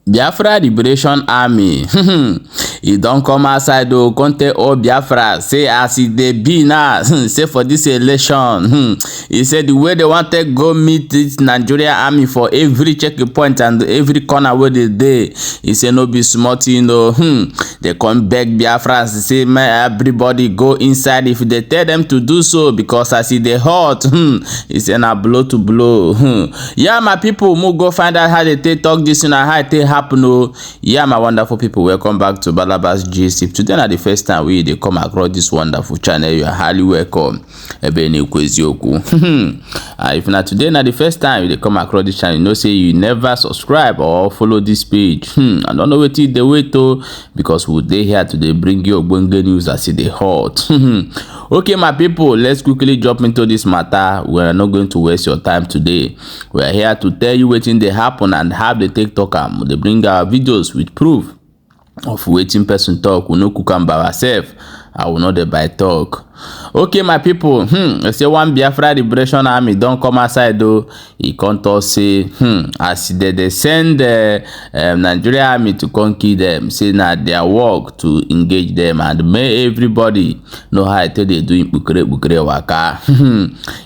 Biafra Liberation Army e don come outside o come tell all Biafra say as e dey be now say for this election e say the way they wan take go meet this Nigeria army for every checkpoint and every corner wey dey dey e say no be small thing o. They come beg Biafrans say make everybody go inside if they tell them to do so because as e dey hot e say na blow to blow. Yeah my people, mo go find out how they take talk this and how it take happen o. Yeah my wonderful people, welcome back to Balabas gist. If today na the first time we dey come across this wonderful channel, you are highly welcome. Ebe ni kwezioku. If na today na the first time you dey come across this channel, you know say you never subscribe or follow this page. I don't know wetin dey wait o, because we dey here today bring you ogbonge news as e dey hot. Okay my people, let's quickly jump into this matter. We are not going to waste your time today. We are here to tell you wetin dey happen and how they take talk am. They bring our videos with proof of wetin person talk. We no cook am by ourselves. I will not dey by talk. Okay my people, they say one Biafra Liberation Army don come outside though. E come talk say as they send Nigeria army to come kill them, say na their work to engage them and make everybody know how to dey do bukere waka.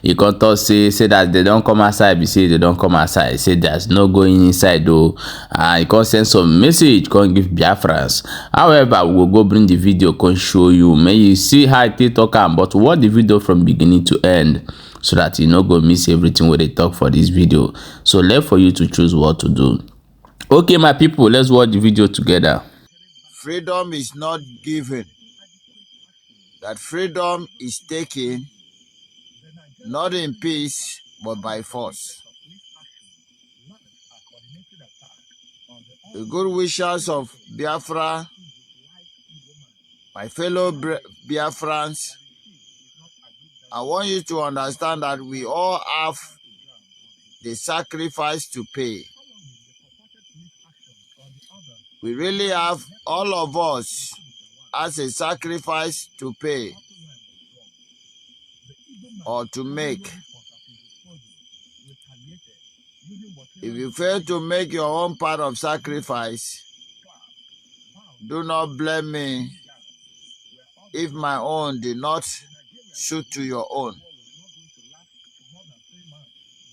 E come talk say that they don come outside, be say they don come outside, say there's no going inside though. And e come send some message come give Biafrans. However, we will go bring the video come show you, may you see how it take talk am, but watch the video from beginning to end so that you no go miss everything wey they talk for this video. So left for you to choose what to do. Okay my people, let's watch the video together. Freedom is not given. That freedom is taken not in peace but by force. The good wishes of Biafra, my fellow Biafrans, I want you to understand that we all have the sacrifice to pay. We really have, all of us, as a sacrifice to pay or to make. If you fail to make your own part of sacrifice, do not blame me if my own did not suit to your own.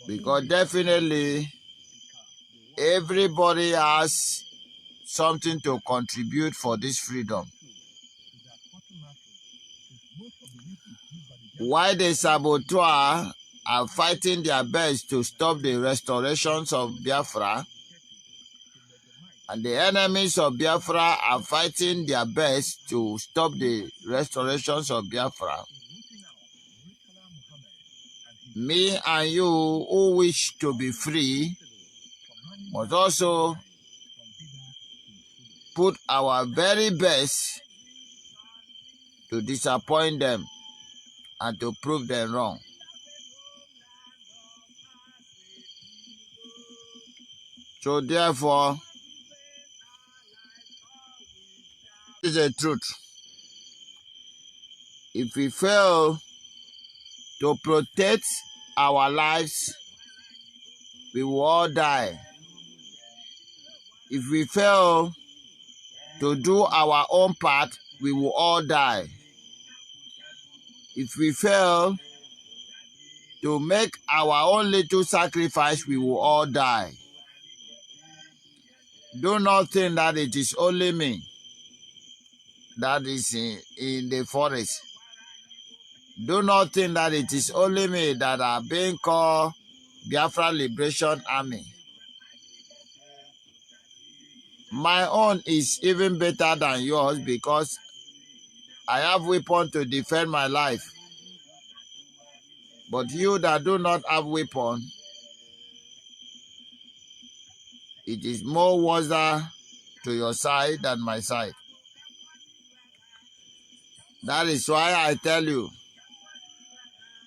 Because definitely everybody has something to contribute for this freedom. Why the saboteurs are fighting their best to stop the restorations of Biafra, and the enemies of Biafra are fighting their best to stop the restorations of Biafra, me and you who wish to be free must also put our very best to disappoint them and to prove them wrong. So therefore, this is the truth. If we fail to protect our lives, we will all die. If we fail to do our own part, we will all die. If we fail to make our own little sacrifice, we will all die. Do not think that it is only me that is in the forest. Do not think that it is only me that are being called Biafra Liberation Army. My own is even better than yours because I have weapons to defend my life. But you that do not have weapon, it is more worse to your side than my side. That is why I tell you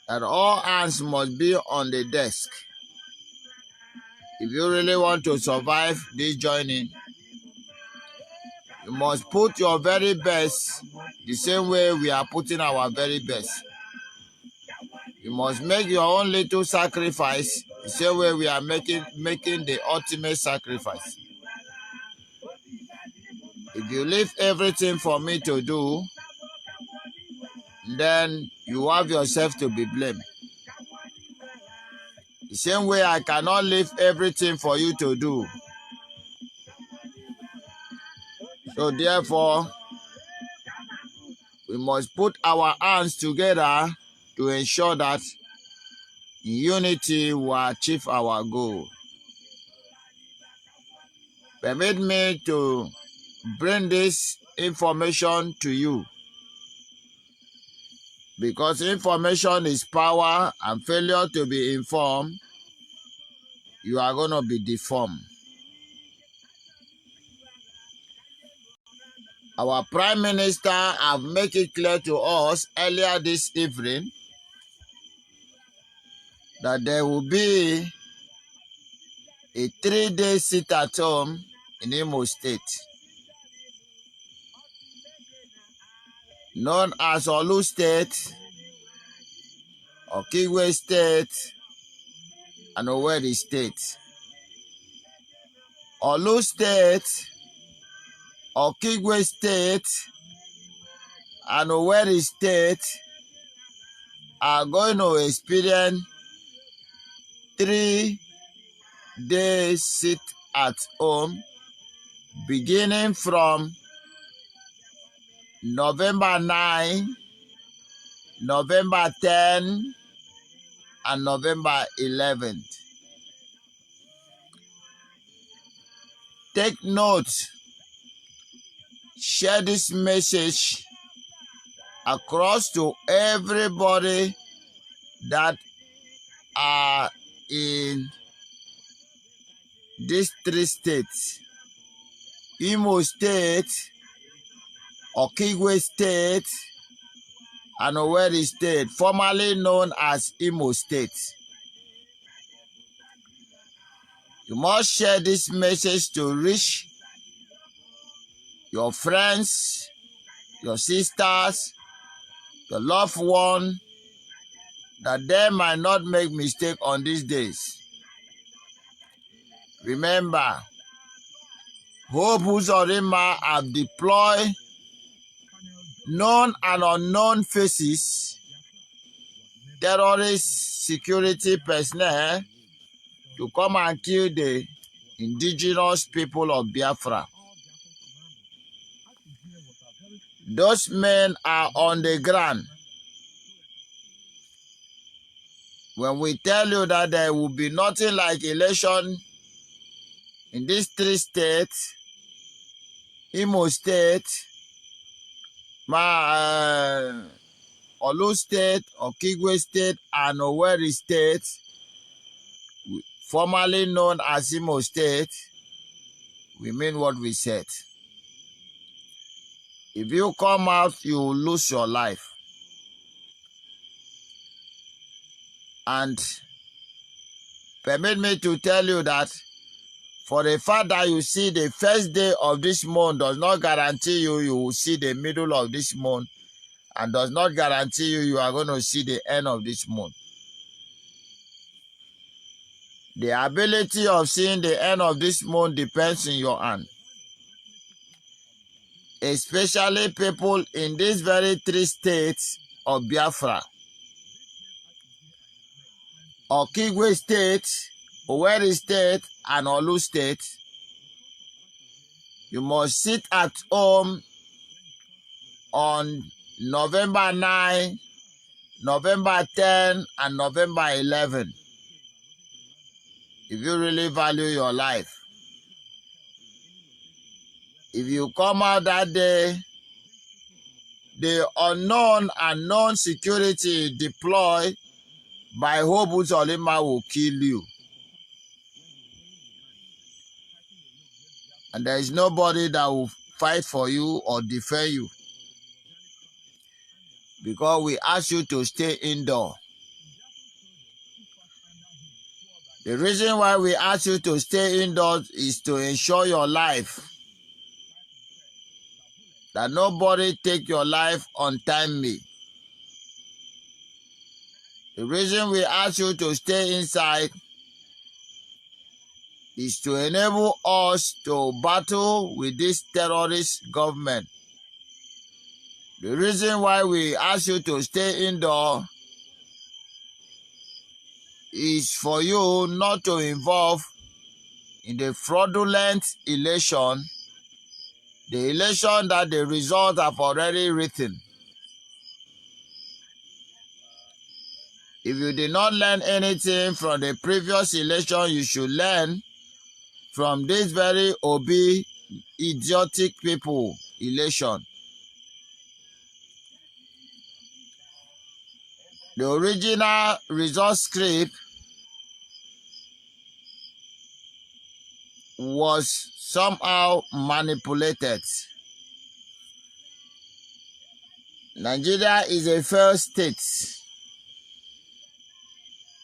that all hands must be on the desk. If you really want to survive this joining, you must put your very best the same way we are putting our very best. You must make your own little sacrifice the same way we are making the ultimate sacrifice. If you leave everything for me to do, then you have yourself to be blamed. The same way I cannot leave everything for you to do. So therefore, we must put our hands together to ensure that in unity we achieve our goal. Permit me to bring this information to you, because information is power, and failure to be informed, you are going to be deformed. Our Prime Minister have made it clear to us earlier this evening that there will be a 3-day sit-at-home in Imo State, known as Olu State, Okigwe State, and Owerri State. Olu State, Okigwe State, and Owerri State are going to experience 3-day sit-at-home beginning from November 9, November 10, and November 11th. Take note, share this message across to everybody that are in these 3 states: Imo State, Okigwe State, and Owerri State, formerly known as Imo State. You must share this message to reach your friends, your sisters, your loved one, that they might not make mistake on these days. Remember, Hope Uzodinma have deployed known and unknown faces, terrorist security personnel, to come and kill the indigenous people of Biafra. Those men are on the ground. When we tell you that there will be nothing like election in these 3 states, Imo State, Olu State, Okigwe State, and Owerri State, formerly known as Imo State, we mean what we said. If you come out, you will lose your life. And permit me to tell you that for the fact that you see the first day of this month does not guarantee you will see the middle of this month, and does not guarantee you are going to see the end of this month. The ability of seeing the end of this month depends in your hand. Especially people in these very 3 states of Biafra: Okigwe State, Owerri State, and Olu State. You must sit at home on November 9, November 10, and November 11. If you really value your life. If you come out that day, the unknown and known security deployed by Hope Uzodinma will kill you. And there is nobody that will fight for you or defend you, because we ask you to stay indoor. The reason why we ask you to stay indoors is to ensure your life, that nobody take your life untimely. The reason we ask you to stay inside is to enable us to battle with this terrorist government. The reason why we ask you to stay indoor is for you not to involve in the fraudulent election, the election that the results have already written. If you did not learn anything from the previous election, you should learn from this very idiotic people election. The original result script was somehow manipulated. Nigeria is a failed state.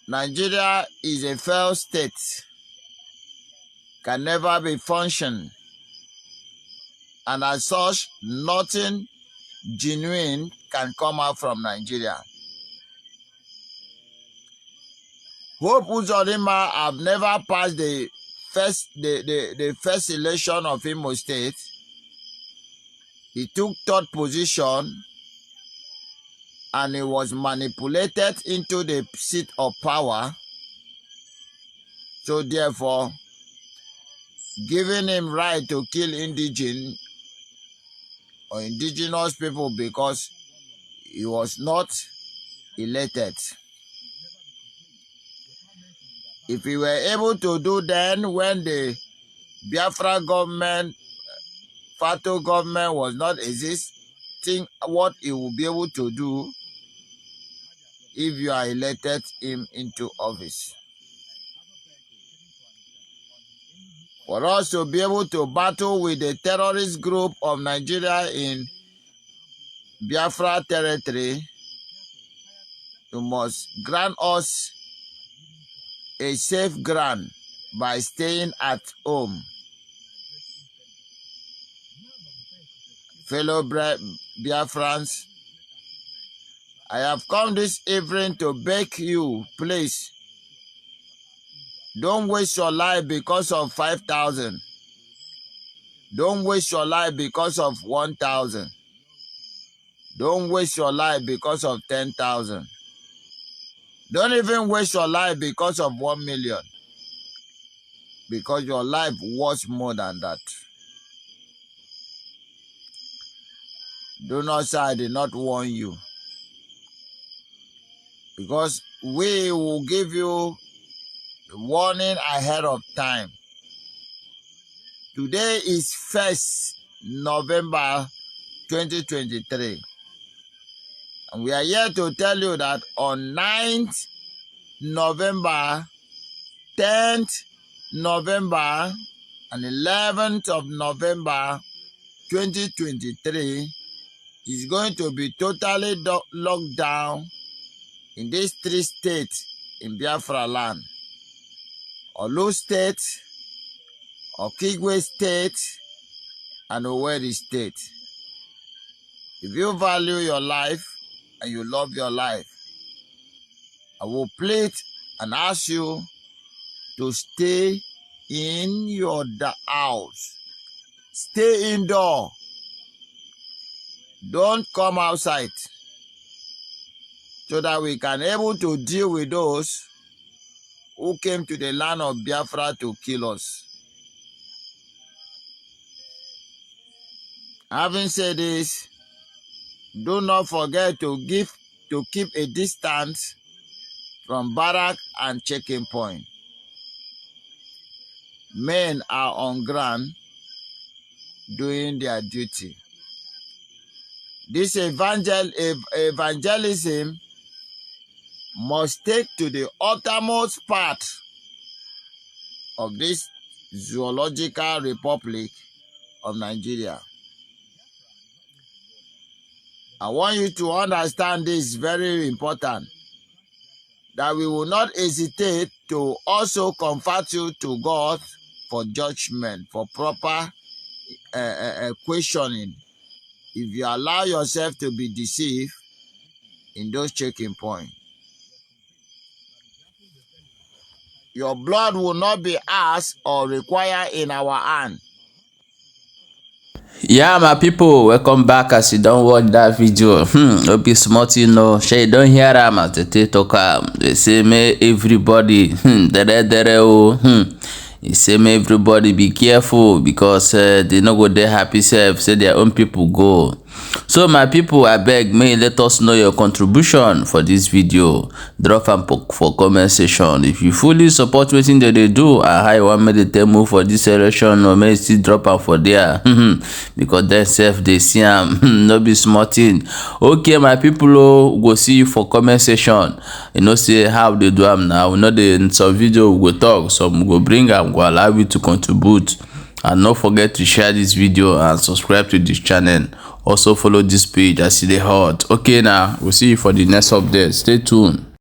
Nigeria is a failed state. Can never be functioned. And as such, nothing genuine can come out from Nigeria. Hope Uzodinma have never passed the first election of Imo State. He took third position and he was manipulated into the seat of power. So therefore, giving him right to kill indigenous people because he was not elected. If he were able to do then when the Biafra government, Fato government was not existing, what he will be able to do if you are elected him into office. For us to be able to battle with the terrorist group of Nigeria in Biafra territory, you must grant us a safe ground by staying at home. Fellow Biafrans, I have come this evening to beg you, please, don't waste your life because of 5,000. Don't waste your life because of 1,000. Don't waste your life because of 10,000. Don't even waste your life because of 1 million. Because your life was more than that. Do not say I did not warn you. Because we will give you warning ahead of time. Today is 1st November 2023. And we are here to tell you that on 9th November, 10th November, and 11th of November 2023 is going to be totally locked down in these 3 states in Biafra land. Olu State, Okigwe State, and Owerri State. If you value your life and you love your life, I will plead and ask you to stay in your house. Stay indoor. Don't come outside so that we can able to deal with those who came to the land of Biafra to kill us. Having said this, do not forget to keep a distance from barrack and checking point. Men are on ground doing their duty. This evangelism must take to the uttermost part of this zoological republic of Nigeria. I want you to understand this very important, that we will not hesitate to also convert you to God for judgment, for proper questioning. If you allow yourself to be deceived in those checking points. Your blood will not be asked or required in our hand. Yeah, my people, welcome back. As you don't watch that video, hope you smart, you know. Shay, don't hear them as the talk. They say me everybody, He say me everybody be careful because they no go there happy self. Say their own people go. So my people, I beg me, let us know your contribution for this video. Drop am for comment section. If you fully support wetin they do and how you want me to tell move for this election, or may still drop am for there. Because dem sef dey see am, no be small thing. Okay, my people, oh, go see you for comment section. You know say how they do am now. We know the some video we go talk, some we go bring am, go allow you to contribute. And don't forget to share this video and subscribe to this channel. Also follow this page as e dey hot. Okay, now we'll see you for the next update. Stay tuned.